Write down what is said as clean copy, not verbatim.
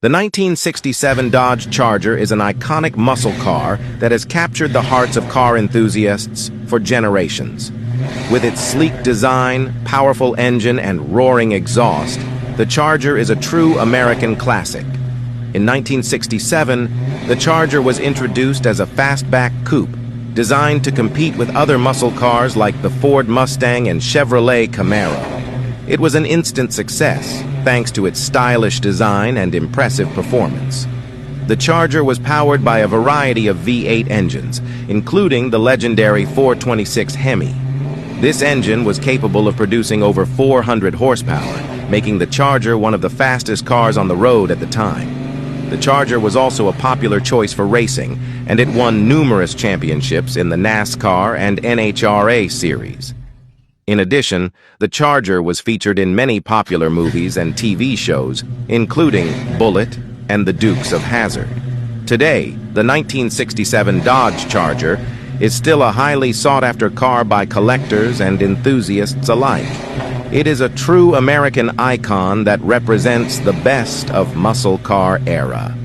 The 1967 Dodge Charger is an iconic muscle car that has captured the hearts of car enthusiasts for generations. With its sleek design, powerful engine, and roaring exhaust, the Charger is a true American classic. In 1967, the Charger was introduced as a fastback coupe, designed to compete with other muscle cars like the Ford Mustang and Chevrolet Camaro. It was an instant success, thanks to its stylish design and impressive performance. The Charger was powered by a variety of V8 engines, including the legendary 426 Hemi. This engine was capable of producing over 400 horsepower, making the Charger one of the fastest cars on the road at the time. The Charger was also a popular choice for racing, and it won numerous championships in the NASCAR and NHRA series. In addition, the Charger was featured in many popular movies and TV shows, including Bullitt and The Dukes of Hazzard. Today, the 1967 Dodge Charger is still a highly sought-after car by collectors and enthusiasts alike. It is a true American icon that represents the best of muscle car era.